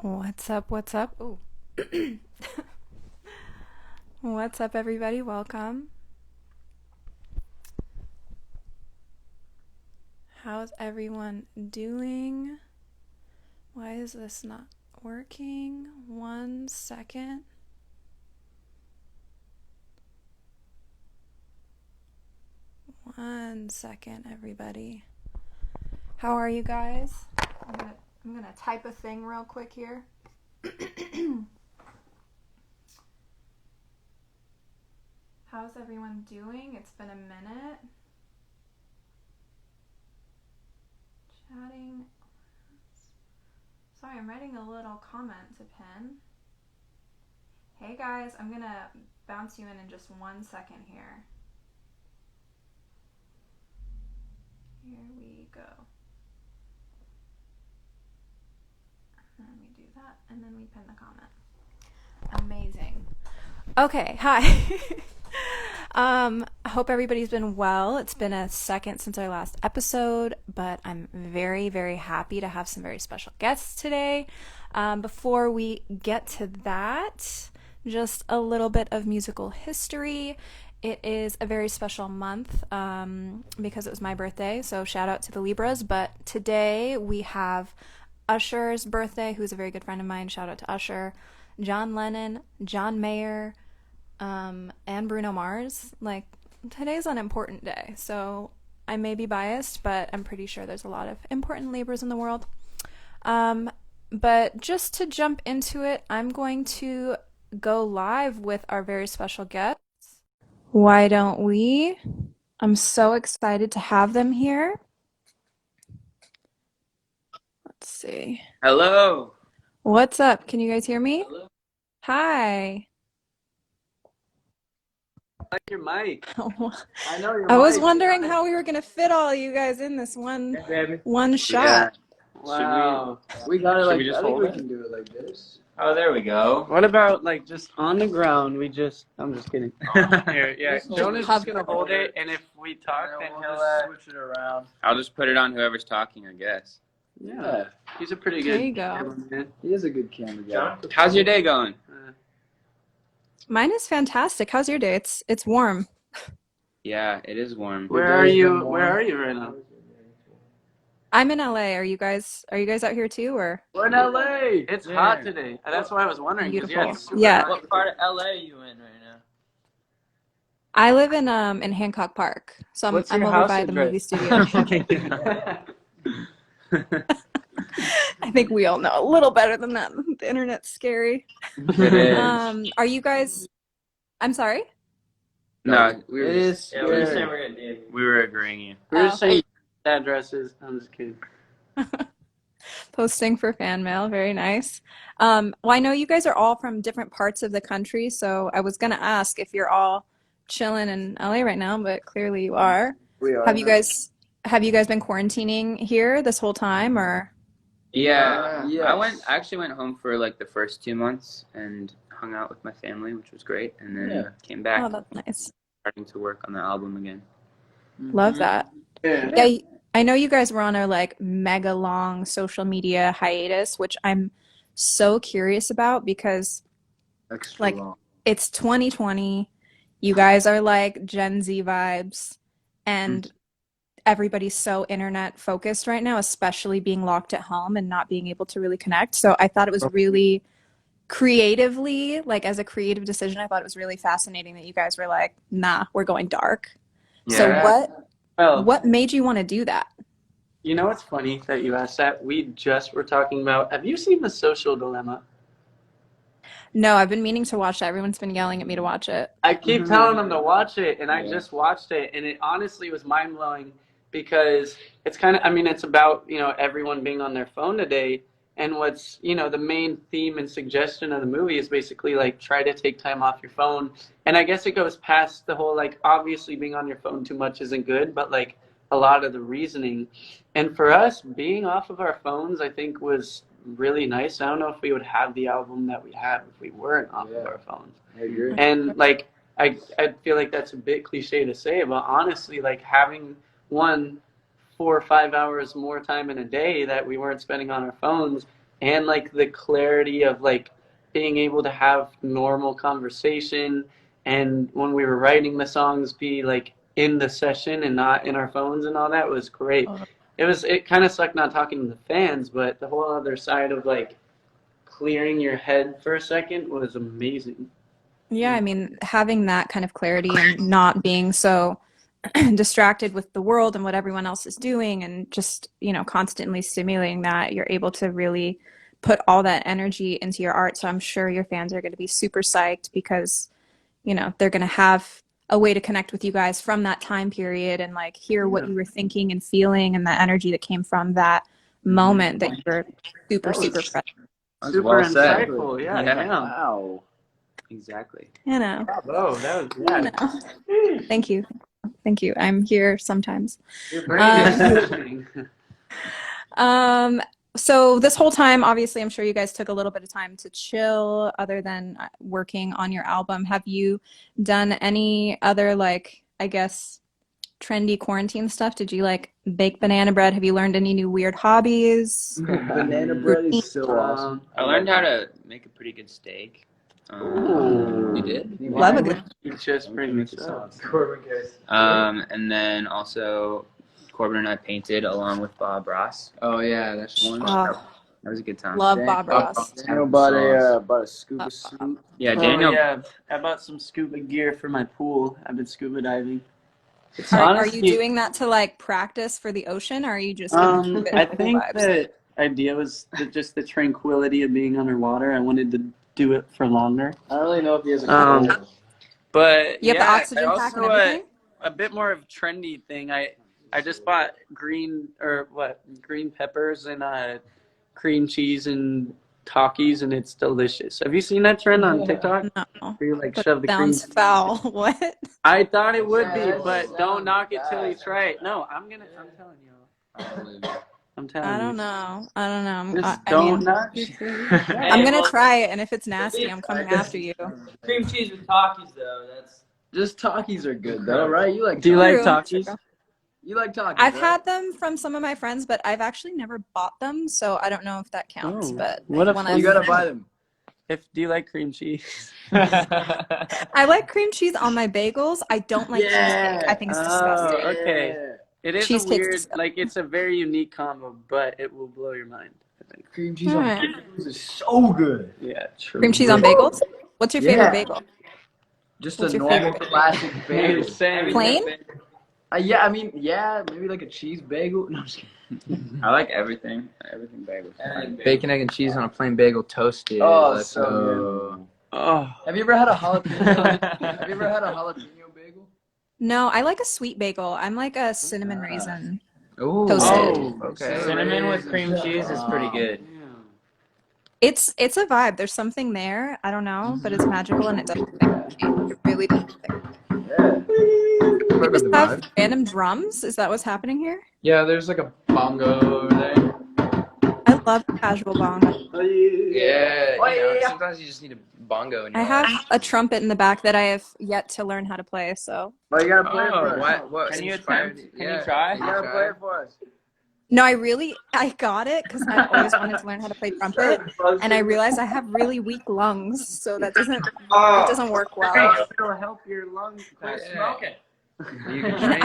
What's up? What's up? Ooh. What's up, everybody? Welcome. How's everyone doing? Why is this not working? 1 second. One second, everybody. How are you guys? I'm gonna type a thing real quick here. How's everyone doing? It's been a minute. Chatting. Sorry, I'm writing a little comment to pin. Hey guys, I'm gonna bounce you in just 1 second here. Here we go. And then we do that, and then we pin the comment. Amazing. Okay, hi. I hope everybody's been well. It's been a second since our last episode, but I'm very, very happy to have some very special guests today. Before we get to that, just a little bit of musical history. It is a very special month because it was my birthday, so shout out to the Libras. But today we have Usher's birthday, who's a very good friend of mine. Shout out to Usher. John Lennon, John Mayer, and Bruno Mars. Like, today's an important day, so I may be biased, but I'm pretty sure there's a lot of important Libras in the world. But just to jump into it, I'm going to go live with our very special guests. Why don't we? I'm so excited to have them here. Let's see. Hello. What's up? Can you guys hear me? Hello. Hi. I like your mic. I know your I was mic. wondering how we were gonna fit all of you guys in this one Yeah. shot. Wow. We got it Should like we just I think hold we it? can do it like this. Oh, there we go. What about like just on the ground? I'm just kidding. Here, yeah. Just Jonas hold is gonna hold it, and if we talk, then he'll switch it around. I'll just put it on whoever's talking, I guess. yeah. He's a pretty There good you go. cameraman. He is a good camera guy. How's your day going? Mine is fantastic. How's your day? It's warm. Yeah, it is warm. Where are you? Where are you right now? I'm in LA. Are you guys out here too, or? We're in LA. It's hot today. That's why I was wondering. Beautiful. It's super Yeah. hot. What part of LA are you in right now? I live in Hancock Park, so What's I'm your over house by the address? movie studio. I think we all know a little better than that. The internet's scary. It is. Are you guys? I'm sorry. No, we were It just, is. Yeah, we were saying we're gonna do. we were agreeing you. We're just saying addresses. I'm just kidding. Posting for fan mail. Very nice. Well, I know you guys are all from different parts of the country, so I was gonna ask if you're all chilling in LA right now, but clearly you are. We are. Have you guys been quarantining here this whole time, or? Yeah, Yes. I actually went home for like the first 2 months and hung out with my family, which was great, and then came back, Oh, that's nice. starting to work on the album again. Love that. Yeah. Yeah, I know you guys were on a like mega long social media hiatus, which I'm so curious about because Extra like long. it's 2020. You guys are like Gen Z vibes, and everybody's so internet focused right now, especially being locked at home and not being able to really connect. So I thought it was really creatively, like as a creative decision, I thought it was really fascinating that you guys were like, nah, we're going dark. So Yeah. what made you want to do that? You know what's funny that you asked that? We just were talking about, have you seen The Social Dilemma? No, I've been meaning to watch that. Everyone's been yelling at me to watch it. I keep telling them to watch it, and I Yeah. just watched it, and it honestly was mind-blowing because it's kind of, I mean, it's about, everyone being on their phone today, and what's, the main theme and suggestion of the movie is basically, like, try to take time off your phone, and I guess it goes past the whole, like, obviously being on your phone too much isn't good, but, like, a lot of the reasoning, and for us, being off of our phones, I think was really nice. I don't know if we would have the album that we have if we weren't off of our phones. I agree. And like I feel like that's a bit cliche to say, but honestly, like having 4 or 5 hours more time in a day that we weren't spending on our phones and like the clarity of like being able to have normal conversation, and when we were writing the songs, be like in the session and not in our phones and all that was great. It kind of sucked not talking to the fans, but the whole other side of like clearing your head for a second was amazing. Yeah, I mean, having that kind of clarity and not being so distracted with the world and what everyone else is doing and just, constantly stimulating that, you're able to really put all that energy into your art. So I'm sure your fans are going to be super psyched because, they're going to have a way to connect with you guys from that time period and like hear what you were thinking and feeling and the energy that came from that moment that you were super present. Super well said. insightful. Yeah. Yeah. Wow. Exactly. Bravo, that was Thank you. Thank you. I'm here sometimes. Your brain is listening. So this whole time, obviously, I'm sure you guys took a little bit of time to chill other than working on your album. Have you done any other, like, I guess, trendy quarantine stuff? Did you, like, bake banana bread? Have you learned any new weird hobbies? Banana bread is so awesome. I learned how to make a pretty good steak. Ooh. You did? Love a good. You just bring this up. And then also Corbin and I painted along with Bob Ross. Oh yeah, that's one. Oh, That was a good time. love Bob Ross. Daniel bought a scuba suit. Yeah, Daniel. Oh, yeah. I bought some scuba gear for my pool. I've been scuba diving. It's Are you doing that to like practice for the ocean, or are you just gonna I think the idea was just the tranquility of being underwater. I wanted to do it for longer. I don't really know if he has a But you have the oxygen I pack and also, everything? a bit more of trendy thing. I just bought green peppers and cream cheese and Takis, and it's delicious. Have you seen that trend on TikTok? No. Where you like That shove the cream sounds foul. What? I thought it would be, but don't knock it till you try it. No, I'm telling you. I'm telling you. I don't know. Just don't knock it. I'm gonna try it, and if it's nasty, I'm coming after you. cream cheese with Takis though. That's just Takis are good though, right? You like? Do you like True. Takis? You like Takis? I've right? had them from some of my friends, but I've actually never bought them, so I don't know if that counts. Oh, But what if when You gotta buy them. Do you like cream cheese? I like cream cheese on my bagels. I don't like cheesecake. I think it's disgusting. Oh, okay. It is a Cheesecake's weird, disgusting. like it's a very unique combo, but it will blow your mind, I think. Cream cheese Alright. on bagels is so good. Yeah, true. Cream cheese on bagels? What's your favorite Yeah. bagel? Just What's a your normal favorite? classic bagel. Same. Plain? Yeah, I mean, yeah, maybe like a cheese bagel. No, I'm just kidding. I like everything. Everything bagel. Bacon, egg, and cheese on a plain bagel toasted. Oh, Let's so go. Oh, Have you ever had a jalapeno? Have you ever had a jalapeno bagel? No, I like a sweet bagel. I'm like a cinnamon raisin. Ooh. Toasted. Okay. Cinnamon with cream cheese is pretty good. It's a vibe. There's something there. I don't know, but it's magical and it doesn't change. It really doesn't. Yeah. You just have random drums? Is that what's happening here? Yeah, there's like a bongo over there. I love casual bongo. Yeah. Oh, yeah. Sometimes you just need a bongo in I your have life. a trumpet in the back that I have yet to learn how to play, so. Well, you gotta play it Oh, for us. What? Can you inspired- attempt? Can you try? You gotta play it for us. No, I got it because I've always wanted to learn how to play trumpet, and I realized I have really weak lungs, so that doesn't work well. It'll help your lungs. Quit Yeah. smoking. You can And train.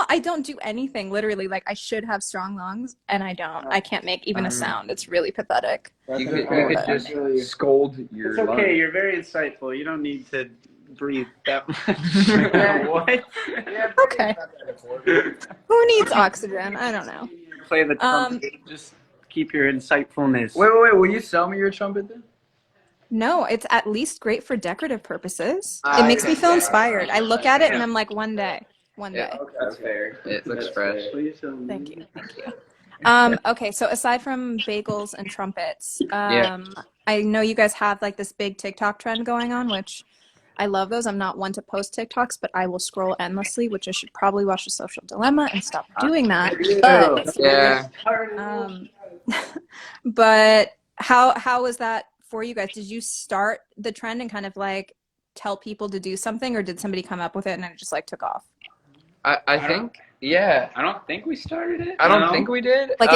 I don't do anything, literally. Like, I should have strong lungs, and I don't. I can't make even a sound. It's really pathetic. You could just scold your It's okay. lungs. You're very insightful. You don't need to breathe that much. What? Okay. Who needs oxygen? I don't know. Play the trumpet. Just keep your insightfulness. Wait. Will you sell me your trumpet then? No, it's at least great for decorative purposes. It makes me feel inspired. I look at it and I'm like, one day. Yeah. That's fair. It looks fresh. Thank you. Okay, so aside from bagels and trumpets, I know you guys have like this big TikTok trend going on, which I love those. I'm not one to post TikToks, but I will scroll endlessly, which I should probably watch The Social Dilemma and stop doing that. But, Yeah. but how was that for you guys? Did you start the trend and kind of like tell people to do something, or did somebody come up with it and it just like took off? I think Yeah. I don't think we started it. I don't No. think we did. Like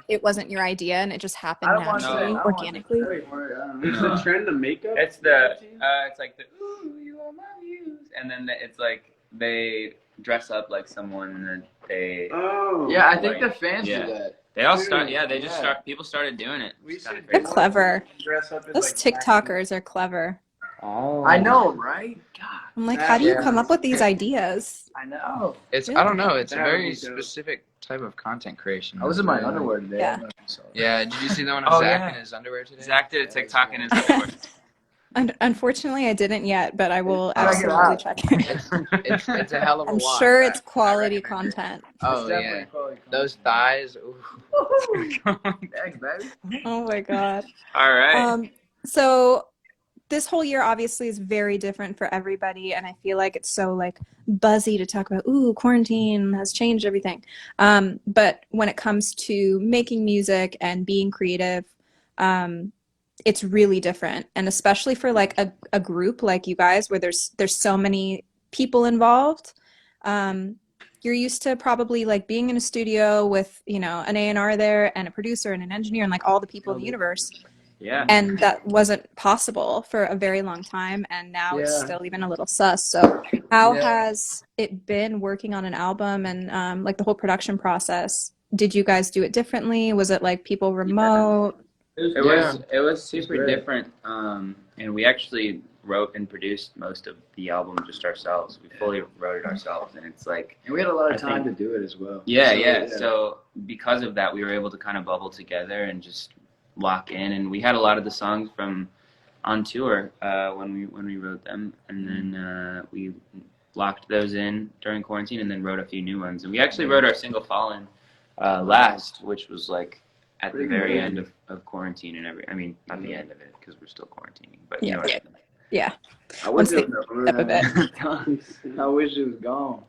it wasn't your idea and it just happened naturally, organically. It's the trend to makeup. It's it's like the ooh, you are my muse, and then it's like they dress up like someone that they Oh. Yeah, I think Like, the fans yeah. do that. they all start. Yeah, they just Yeah. start. People started doing it. We It's kinda should crazy. They're clever. Dress up as Those like TikTokers are clever. Oh. I know, right? God, I'm like, how do you Yeah. come up with these ideas? I know. It's I don't know. It's a That would very be dope. specific type of content creation. I was in my underwear today. Yeah. I don't know if you saw that. Yeah. Did you see the one of Oh, Zach yeah. in his underwear today? Zach did a TikTok in his underwear. Unfortunately, I didn't yet, but I will Check it absolutely out. check it. It's a hell of a I'm watch. sure it's quality I recommend it. content. Oh It's definitely yeah. quality content. Those thighs. Ooh. Thanks, baby. Oh my god. All right. So this whole year obviously is very different for everybody, and I feel like it's so like buzzy to talk about, ooh, quarantine has changed everything. But when it comes to making music and being creative, it's really different. And especially for like a group like you guys where there's so many people involved. You're used to probably like being in a studio with, you know, an A&R there and a producer and an engineer and like all the people in the universe. Yeah. And that wasn't possible for a very long time, and now it's Yeah. still even a little sus. So how Yeah. has it been working on an album and like the whole production process? Did you guys do it differently? Was it like people remote? It was super great. different. And we actually wrote and produced most of the album just ourselves. We fully wrote it ourselves, and it's like And we had a lot I of time think- to do it as well. yeah. So because of that, we were able to kind of bubble together and just lock in. And we had a lot of the songs from on tour when we wrote them, and then we locked those in during quarantine, and then wrote a few new ones. And we actually wrote our single "Fallen" last, which was like at the Pretty very good. end of quarantine and I mean, not the end of it because we're still quarantining, but Yeah. you know what I mean. Yeah. I Once wish they it was up a bit. I wish it was gone.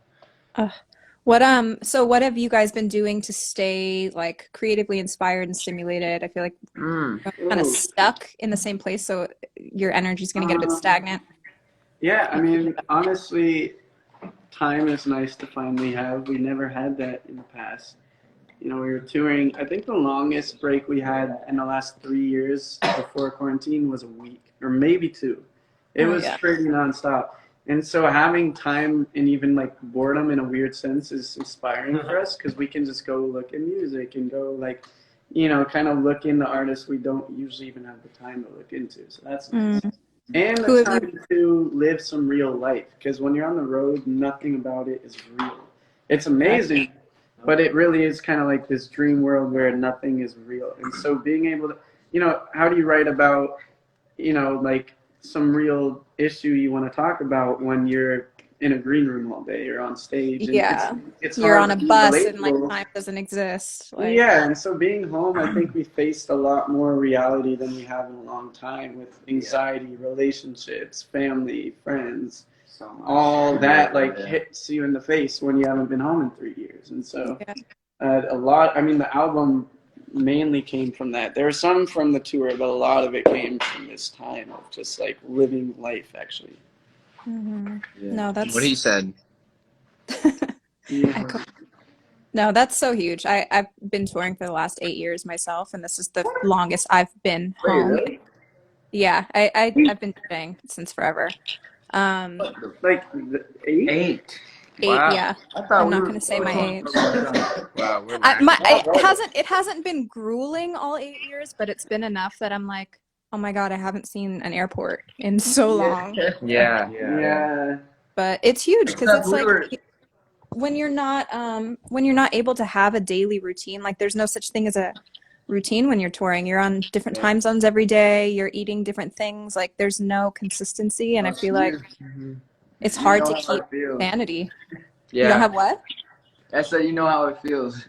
So what have you guys been doing to stay like creatively inspired and stimulated? I feel like Mm. you're kind of stuck in the same place, so your energy's going to get a bit stagnant. Yeah, I mean, honestly, time is nice to finally have. We never had that in the past. You know, we were touring. I think the longest break we had in the last 3 years before quarantine was a week or maybe 2. It Oh, was yeah. pretty nonstop. And so having time and even like boredom in a weird sense is inspiring for us because we can just go look at music and go like, you know, kind of look into artists we don't usually even have the time to look into. So that's nice. And Who the have you- time to live some real life because when you're on the road, nothing about it is real. It's amazing, but it really is kind of like this dream world where nothing is real. And so being able to, you know, how do you write about, you know, like some real issue you want to talk about when you're in a green room all day or on stage? And Yeah. it's You're hard on a to be bus and like relatable. time doesn't exist. Like, Yeah, and so being home, I think we faced a lot more reality than we have in a long time with anxiety, relationships, family, friends, all that like hits you in the face when you haven't been home in 3 years. And so a lot, I mean, the album mainly came from that. There were some from the tour, but a lot of it came from this time of just like living life actually. Mhm. No, that's What he said. I co- no, that's so huge. I've been touring for the last 8 years myself, and this is the longest I've been Wait, home. really? Yeah, I've been touring since forever. Like the 8? 8. 8, Wow. yeah. I thought I'm we not were gonna say my going age. for a long time. Wow, we're It hasn't been grueling all 8 years, but it's been enough that I'm like, oh my God, I haven't seen an airport in so long. Yeah. Yeah. But it's huge because Except it's we like were- when you're not able to have a daily routine, like there's no such thing as a routine when you're touring. You're on different time zones every day, you're eating different things, like there's no consistency, and I feel like it's hard to keep sanity. You don't have what? I said, you know how it feels.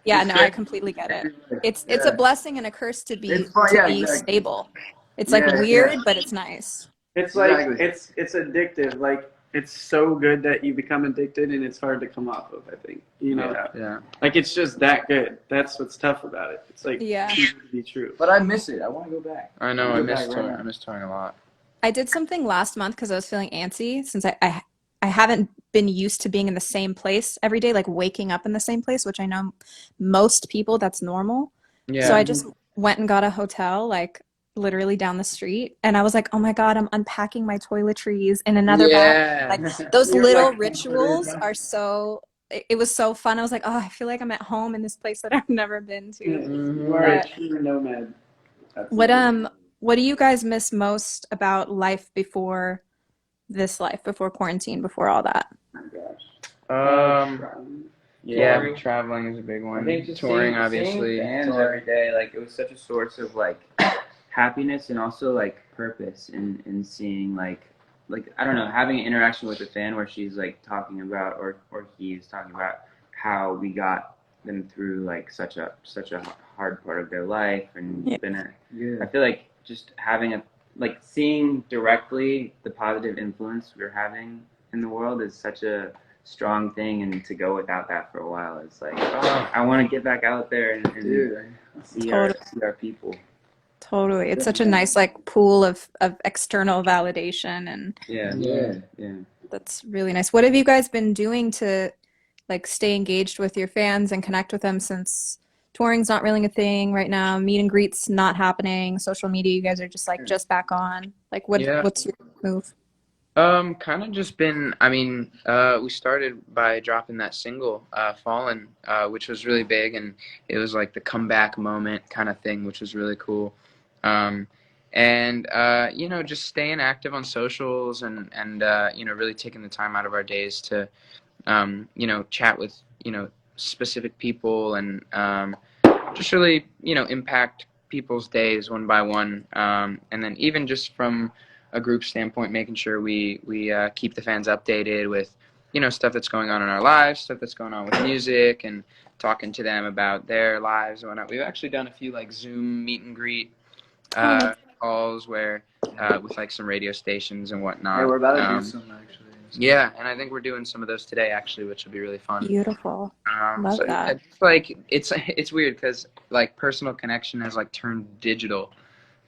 Yeah, no, I completely get it. It's a blessing and a curse to be It's fun, yeah, be exactly. stable. It's like Yeah, weird, yeah. but it's nice. It's like Exactly. it's addictive. Like it's so good that you become addicted, and it's hard to come off of. I think you know, Yeah. like it's just that good. That's what's tough about it. It's like Yeah. too good to be true. But I miss it. I want to go back. I know. Go I back miss right touring. now. I miss touring a lot. I did something last month because I was feeling antsy since I haven't been used to being in the same place every day, like waking up in the same place, which I know most people that's normal. Yeah. So I just went and got a hotel like literally down the street, and I was like, oh my God, I'm unpacking my toiletries in another bathroom. Yeah. Like those You're little like- rituals are so it was so fun. I was like, oh, I feel like I'm at home in this place that I've never been to. You are a But- true nomad. What do you guys miss most about life before this life, before quarantine, before all that? Oh my gosh. Yeah, traveling is a big one. I think just Touring, seeing obviously. fans every day, like it was such a source of like happiness and also like purpose in seeing like I don't know, having an interaction with a fan where she's like talking about or he's talking about how we got them through like such a hard part of their life and Yeah. been a Yeah. I feel like just having a like seeing directly the positive influence we're having in the world is such a strong thing, and to go without that for a while is like, oh, I want to get back out there and Dude. see Totally. our people. Totally. It's such a nice like pool of external validation, and Yeah. that's really nice. What have you guys been doing to like stay engaged with your fans and connect with them, since touring's not really a thing right now, meet and greets not happening, social media, you guys are just like just back on. Like Yeah. what's your move? Kind of just been, I mean, we started by dropping that single, Fallen, which was really big, and it was like the comeback moment kind of thing, which was really cool. You know, just staying active on socials and you know, really taking the time out of our days to, you know, chat with, you know, specific people and just really, you know, impact people's days one by one. And then even just from a group standpoint, making sure we keep the fans updated with, you know, stuff that's going on in our lives, stuff that's going on with music, and talking to them about their lives and whatnot. We've actually done a few like Zoom meet and greet calls where with like some radio stations and whatnot. Yeah, we're about to do some actually. Yeah, and I think we're doing some of those today actually, which will be really fun. Beautiful. Love So, that. It's like it's weird because like personal connection has like turned digital,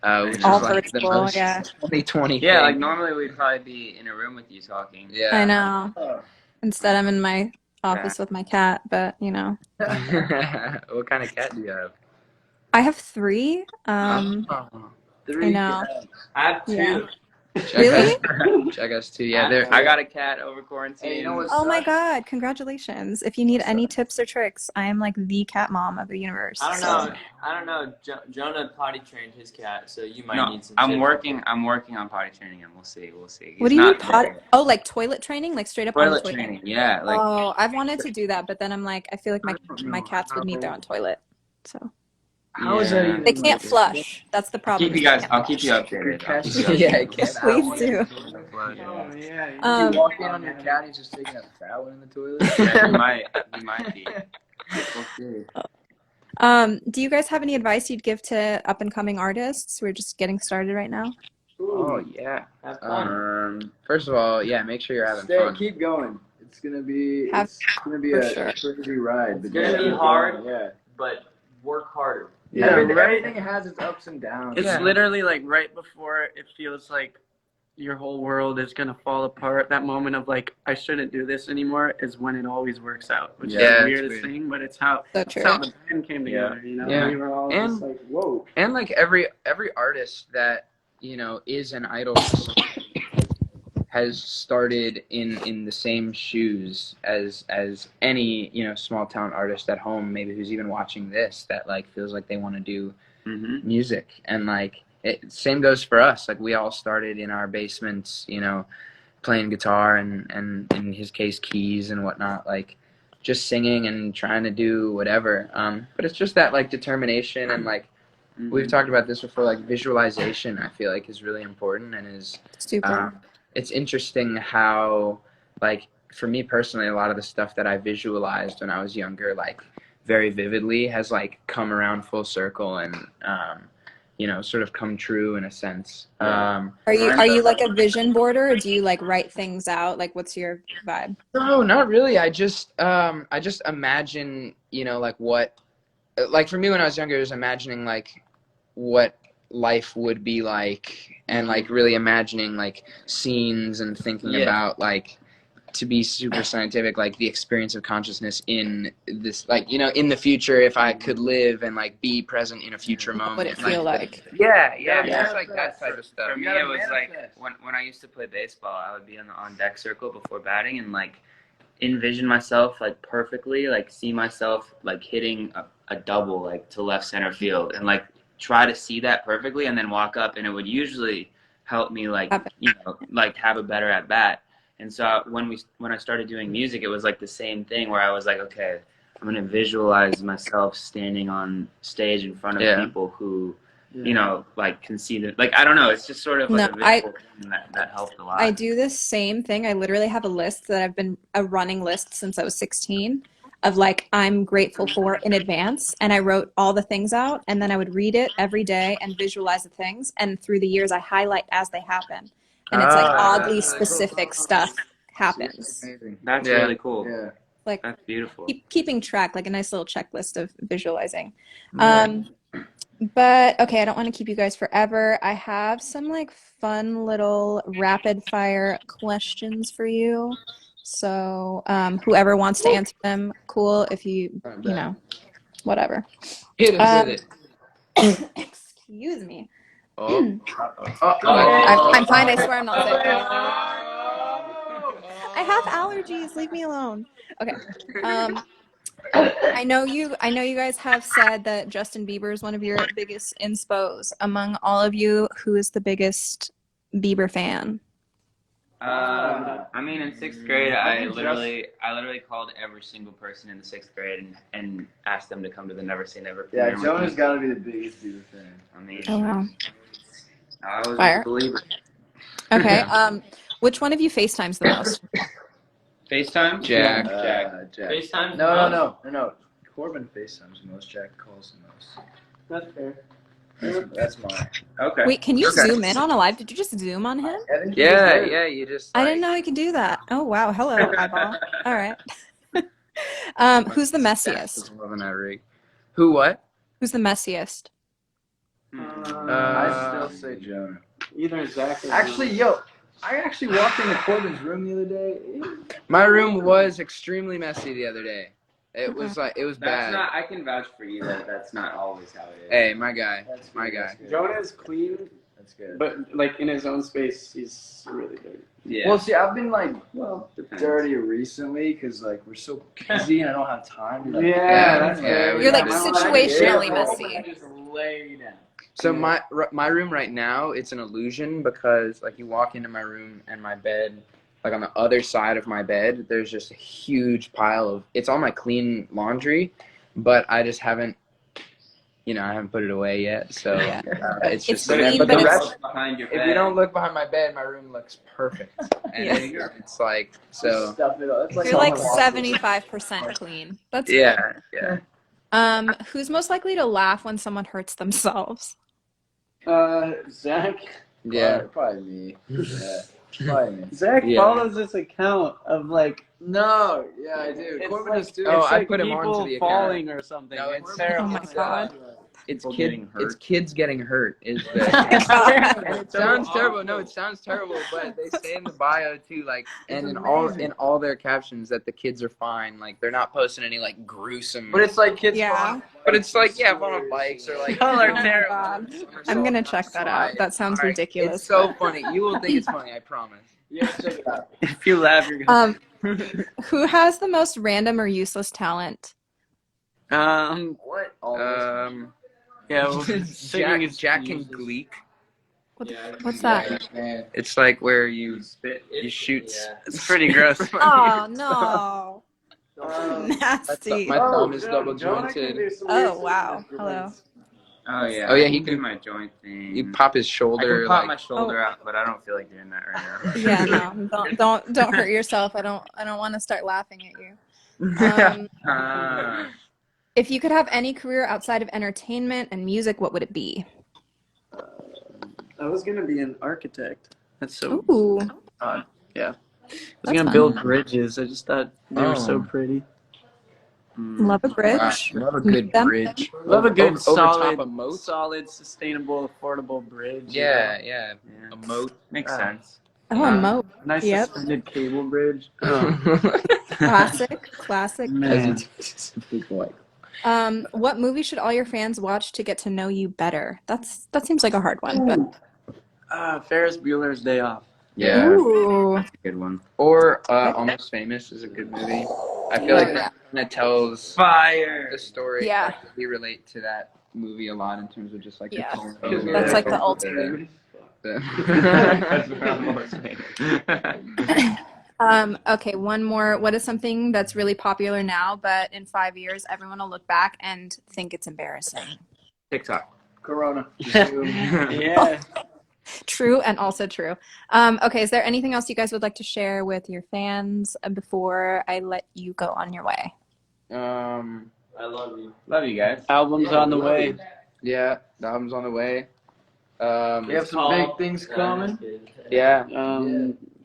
which All is like the virtual, most yeah. 2020 Yeah, like thing. normally we'd probably be in a room with you talking. Yeah. I know. Instead I'm in my office with my cat, but you know. What kind of cat do you have? I have 3. Oh. I know. I have 2. Yeah. Check Really? us, check us too. Yeah, they're I got a cat over quarantine. Hey, you know what's Oh my God, congratulations. If you need any tips or tricks, I am like the cat mom of the universe. I don't so- know. I don't know. Jonah potty trained his cat, so you might No, need some. I'm tips. working on potty training him. We'll see. What do you mean Oh, like toilet training? Like straight up on the Toilet toilet? training, yeah. Like Oh, I've wanted to do that, but then I'm like, I feel like my cats would need their own toilet. So How is that yeah. even- they can't flush. That's the problem. keep you guys. I'll keep you updated. I'll keep you updated. Yeah, I can't. Please do. Oh yeah. Um, You walk in on your cat, he's just taking a shower in the toilet. Yeah, you might be. We'll see. Do you guys have any advice you'd give to up and coming artists who are just getting started right now? Oh yeah. Have fun. First of all, yeah, make sure you're having Stay, fun. keep going. It's gonna be Have- it's gonna be for a sure. crazy ride. It's gonna be hard. Yeah. But work harder. Yeah. Everything has its ups and downs. It's Yeah. literally like right before it feels like your whole world is gonna fall apart. That moment of like, I shouldn't do this anymore is when it always works out, which Yeah, is it's the weirdest weird. thing, but it's how So it's true. how the band came together. You know, Yeah. we were all And- just like, whoa. And like every artist that, you know, is an idol has started in the same shoes as any, you know, small town artist at home, maybe who's even watching this, that like feels like they want to do Mm-hmm. music. And like same goes for us. Like we all started in our basements, you know, playing guitar and in his case keys and whatnot, like just singing and trying to do whatever. But it's just that like determination and like we've talked about this before, like visualization I feel like is really important, and is Super. it's interesting how, like, for me personally, a lot of the stuff that I visualized when I was younger, like very vividly, has like come around full circle and you know, sort of come true in a sense. Are you like a vision boarder, or do you like write things out? Like, what's your vibe? No, not really. I just imagine, you know, like what, like for me when I was younger, I was imagining like what life would be like, and like really imagining like scenes and thinking Yeah. about like to be super scientific, like the experience of consciousness in this, like, you know, in the future, if I could live and like be present in a future moment. What would it feel like? Yeah, Yeah. just like that type of stuff. For me, it was like when I used to play baseball, I would be on the on deck circle before batting and like envision myself like perfectly, like see myself like hitting a double like to left center field, and like try to see that perfectly, and then walk up, and it would usually help me like, you know, like have a better at bat. And so when I started doing music, it was like the same thing where I was like, okay, I'm gonna visualize myself standing on stage in front of people who, you know, like can see that. Like I don't know, it's just sort of like a visual thing that helped a lot. I do this same thing. I literally have a list that I've been a running list since I was 16 of like I'm grateful for in advance, and I wrote all the things out, and then I would read it every day and visualize the things, and through the years I highlight as they happen. And it's like oddly specific stuff happens. That's really cool. Yeah. Like That's beautiful. keeping track, like a nice little checklist of visualizing. But okay, I don't want to keep you guys forever. I have some like fun little rapid fire questions for you. So whoever wants to answer them, cool. If you know, whatever. Hit us with it. Excuse me. Oh. I'm fine. I swear I'm not sick. I have allergies. Leave me alone. Okay. I know you guys have said that Justin Bieber is one of your biggest inspos. Among all of you, who is the biggest Bieber fan? I mean, in 6th grade, I literally called every single person in the 6th grade and asked them to come to the Never Say Never Yeah, premiere. Jonah's got to be the biggest Bieber fan. I mean, Oh wow. I was Fire. a believer. Okay. Which one of you FaceTimes the most? FaceTime? Jack. Jack. FaceTime? No. Corbin FaceTimes the most. Jack calls the most. That's fair. That's mine. Okay. Wait, can you Okay. zoom in on a live? Did you just zoom on him? I think he was Yeah, there. yeah, you just. I like- didn't know you could do that. Oh wow. Hello, eyeball. All right. Who's the messiest? Just loving that rig. Who? What? Who's the messiest? I still say Jonah. Either Zach or Actually, yo, I actually walked into Corbin's room the other day. My room was extremely messy the other day. It was like it was That's bad. not. I can vouch for you that that's not always how it is. Hey, my guy. That's My good, guy. that's good. Jonah's clean, That's good. but like in his own space, he's really dirty. Yeah. Well, see, I've been like Depends. dirty recently because like we're so busy and I don't have time. To, like, That's yeah, fair. You're, like, situationally messy. Just lay down. So my room right now, it's an illusion because like you walk into my room and my bed, like on the other side of my bed, there's just a huge pile of, it's all my clean laundry, but I just haven't, I haven't put it away yet. So Yeah. it's It's just, clean, but but the it's- rest, behind your if you don't look behind my bed, my room looks perfect. And Yeah. it's like, so stuff it up. It's You're like all 75% clean. That's yeah. good. Who's most likely to laugh when someone hurts themselves? Zach. Yeah. Probably me. Yeah. Probably me. Zach Yeah. follows this account of like No, yeah, I do. it's Corbin like, is too. Oh, it's I like put him people onto the account. falling or something. No, It's it's terrible. Oh my God. It's People getting hurt. It's kids getting hurt is the and it sounds terrible. No, it sounds terrible, but they say in the bio too, like, and in all their captions that the kids are fine, like they're not posting any like gruesome. But it's like kids. Yeah. But it's like on bikes or like. Y'all are Oh my terrible. God. I'm gonna check that out. That sounds Alright, ridiculous. It's so funny. You will think it's funny. I promise. Yeah, check it out. If you laugh, you're gonna. Who has the most random or useless talent? What? Yeah, well, Jack, singing is Jack and useless. Gleek. What's that? Man. It's like where you shoot. It's pretty gross. Oh no. My Nasty. thumb is double jointed. Oh wow. Hello. Oh yeah. Oh, yeah, I he can do can- my joint thing. You pop his I shoulder. can pop like, my shoulder out, but I don't feel like doing that right now. Yeah, no. Don't hurt yourself. I don't want to start laughing at you. If you could have any career outside of entertainment and music, what would it be? I was gonna be an architect. That's so. Ooh. I was That's gonna fun. build bridges. I just thought they were so Oh. pretty. Love a bridge. love a good Them? bridge. Love a good Over top solid, a moat. solid, sustainable, affordable bridge. Yeah. Yeah. A moat. Makes Ah. sense. Oh, a moat. Nice Yep. suspended cable bridge. Classic. Classic. Man. What movie should all your fans watch to get to know you better? That seems like a hard one, but Ferris Bueller's Day Off. Yeah. ooh. Good one. Or Almost Famous is a good movie. I feel like that kind of tells Fire. the story. Yeah. Like, we relate to that movie a lot in terms of just like Yeah. the tone. That's like the ultimate. Okay, one more. What is something that's really popular now, but in 5 years, everyone will look back and think it's embarrassing? TikTok. Corona. Yeah. True and also true. Okay, is there anything else you guys would like to share with your fans before I let you go on your way? I love you. Love you guys. Album's on the way. Yeah, the album's on the way. We have some big things coming. Yeah.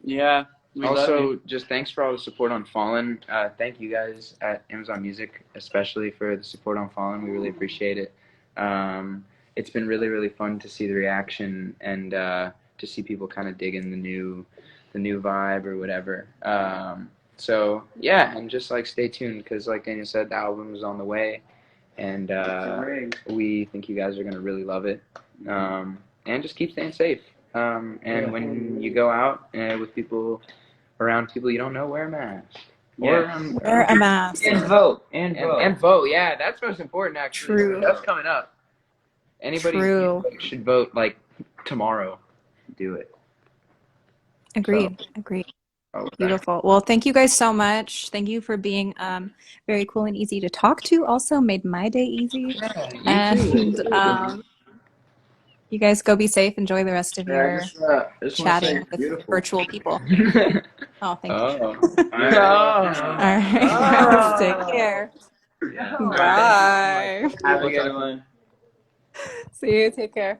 Yeah. We love Also, you. just thanks for all the support on Fallen. Thank you guys at Amazon Music, especially for the support on Fallen. We really appreciate it. It's been really, really fun to see the reaction and to see people kind of digging the new vibe or whatever. So yeah, and just like stay tuned because, like Daniel said, the album is on the way, and we think you guys are gonna really love it. And just keep staying safe. And when you go out with people, around people you don't know, wear a mask. Yeah. Wear a mask. And vote. And vote. And vote. Yeah, that's most important actually. True. That's coming up. Anybody True. should vote like tomorrow. Do it. Agreed. Agreed. Oh, Beautiful. Well, thank you guys so much. Thank you for being very cool and easy to talk to. Also made my day easy. And you guys go be safe. Enjoy the rest of your chatting with virtual people. Oh, thank you. Oh. All right. Take care. Bye. Have a good one. See you. Take care.